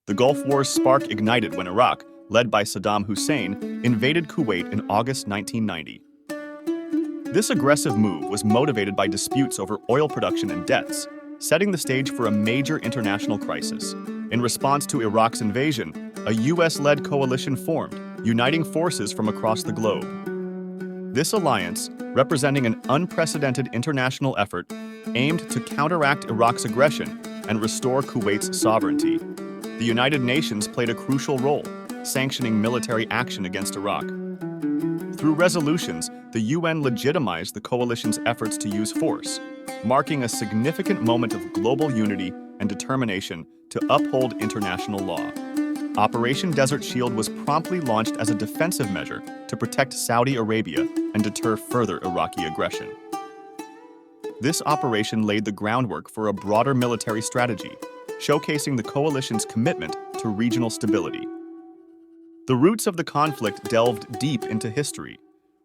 The Gulf War's spark ignited when Iraq, led by Saddam Hussein, invaded Kuwait in August 1990. This aggressive move was motivated by disputes over oil production and debts, setting the stage for a major international crisis. In response to Iraq's invasion, a US-led coalition formed, uniting forces from across the globe. This alliance, representing an unprecedented international effort, aimed to counteract Iraq's aggression and restore Kuwait's sovereignty. The United Nations played a crucial role, sanctioning military action against Iraq. Through resolutions, the UN legitimized the coalition's efforts to use force, marking a significant moment of global unity and determination to uphold international law. Operation Desert Shield was promptly launched as a defensive measure to protect Saudi Arabia and deter further Iraqi aggression. This operation laid the groundwork for a broader military strategy, showcasing the coalition's commitment to regional stability. The roots of the conflict delved deep into history,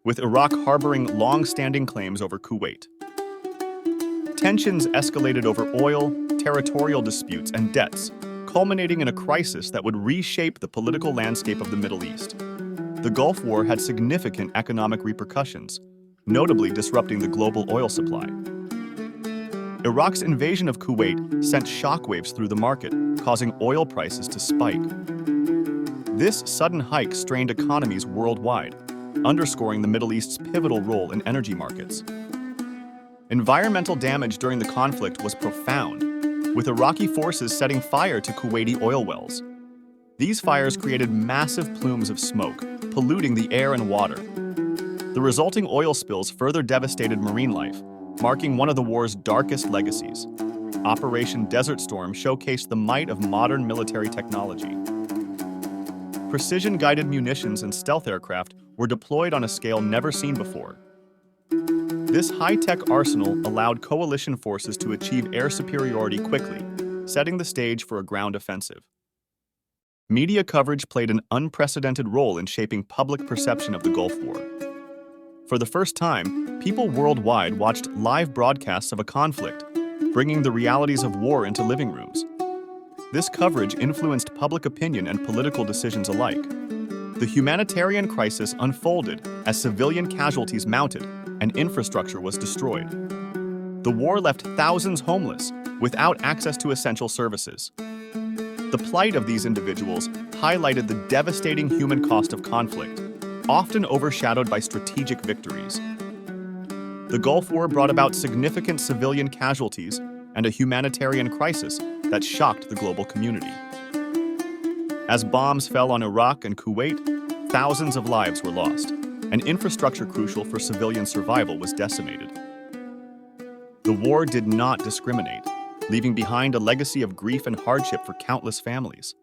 with Iraq harboring long-standing claims over Kuwait. Tensions escalated over oil, territorial disputes, and debts, culminating in a crisis that would reshape the political landscape of the Middle East. The Gulf War had significant economic repercussions, notably disrupting the global oil supply. Iraq's invasion of Kuwait sent shockwaves through the market, causing oil prices to spike. This sudden hike strained economies worldwide, underscoring the Middle East's pivotal role in energy markets. Environmental damage during the conflict was profound, with Iraqi forces setting fire to Kuwaiti oil wells. These fires created massive plumes of smoke, polluting the air and water. The resulting oil spills further devastated marine life, marking one of the war's darkest legacies. Operation Desert Storm showcased the might of modern military technology. Precision-guided munitions and stealth aircraft were deployed on a scale never seen before. This high-tech arsenal allowed coalition forces to achieve air superiority quickly, setting the stage for a ground offensive. Media coverage played an unprecedented role in shaping public perception of the Gulf War. For the first time, people worldwide watched live broadcasts of a conflict, bringing the realities of war into living rooms. This coverage influenced public opinion and political decisions alike. The humanitarian crisis unfolded as civilian casualties mounted and infrastructure was destroyed. The war left thousands homeless, without access to essential services. The plight of these individuals highlighted the devastating human cost of conflict, often overshadowed by strategic victories. The Gulf War brought about significant civilian casualties and a humanitarian crisis that shocked the global community. As bombs fell on Iraq and Kuwait, thousands of lives were lost, and infrastructure crucial for civilian survival was decimated. The war did not discriminate, leaving behind a legacy of grief and hardship for countless families.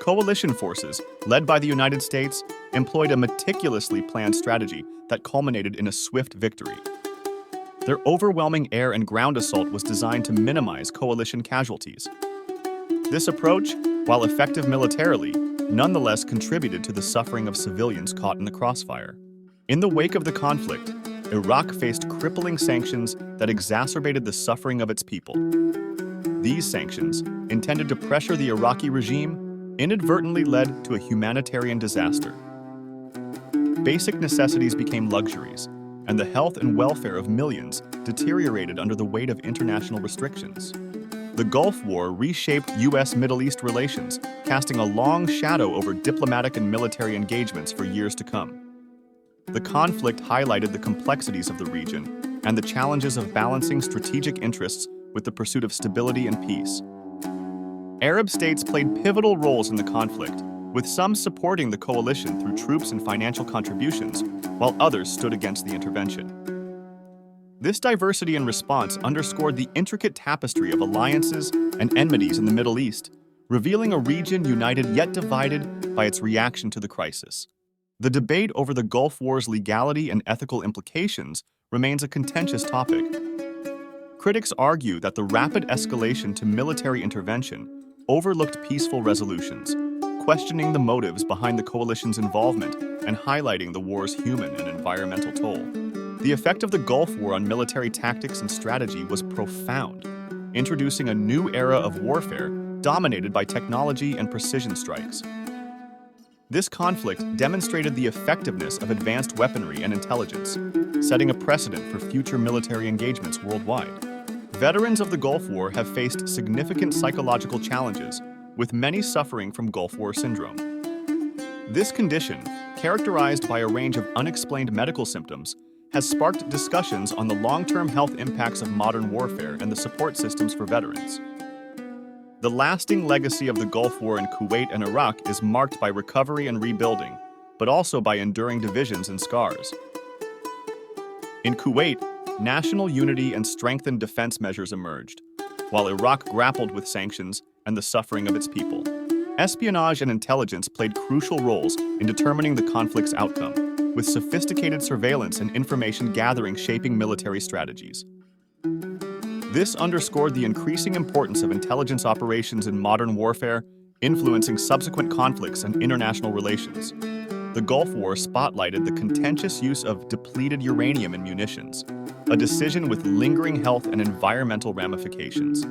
Coalition forces, led by the United States, employed a meticulously planned strategy that culminated in a swift victory. Their overwhelming air and ground assault was designed to minimize coalition casualties. This approach, while effective militarily, nonetheless contributed to the suffering of civilians caught in the crossfire. In the wake of the conflict, Iraq faced crippling sanctions that exacerbated the suffering of its people. These sanctions, intended to pressure the Iraqi regime, inadvertently led to a humanitarian disaster. Basic necessities became luxuries, and the health and welfare of millions deteriorated under the weight of international restrictions. The Gulf War reshaped U.S.-Middle East relations, casting a long shadow over diplomatic and military engagements for years to come. The conflict highlighted the complexities of the region and the challenges of balancing strategic interests with the pursuit of stability and peace. Arab states played pivotal roles in the conflict, with some supporting the coalition through troops and financial contributions, while others stood against the intervention. This diversity in response underscored the intricate tapestry of alliances and enmities in the Middle East, revealing a region united yet divided by its reaction to the crisis. The debate over the Gulf War's legality and ethical implications remains a contentious topic. Critics argue that the rapid escalation to military intervention overlooked peaceful resolutions, questioning the motives behind the coalition's involvement and highlighting the war's human and environmental toll. The effect of the Gulf War on military tactics and strategy was profound, introducing a new era of warfare dominated by technology and precision strikes. This conflict demonstrated the effectiveness of advanced weaponry and intelligence, setting a precedent for future military engagements worldwide. Veterans of the Gulf War have faced significant psychological challenges, with many suffering from Gulf War syndrome. This condition, characterized by a range of unexplained medical symptoms, has sparked discussions on the long-term health impacts of modern warfare and the support systems for veterans. The lasting legacy of the Gulf War in Kuwait and Iraq is marked by recovery and rebuilding, but also by enduring divisions and scars. In Kuwait, national unity and strengthened defense measures emerged, while Iraq grappled with sanctions and the suffering of its people. Espionage and intelligence played crucial roles in determining the conflict's outcome, with sophisticated surveillance and information gathering shaping military strategies. This underscored the increasing importance of intelligence operations in modern warfare, influencing subsequent conflicts and international relations. The Gulf War spotlighted the contentious use of depleted uranium in munitions, a decision with lingering health and environmental ramifications.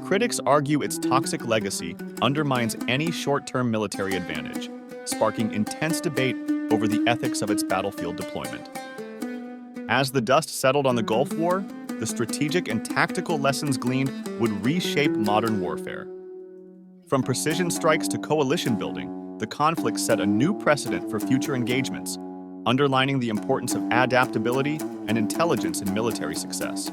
Critics argue its toxic legacy undermines any short-term military advantage, sparking intense debate over the ethics of its battlefield deployment. As the dust settled on the Gulf War, the strategic and tactical lessons gleaned would reshape modern warfare. From precision strikes to coalition building, the conflict set a new precedent for future engagements, underlining the importance of adaptability and intelligence in military success.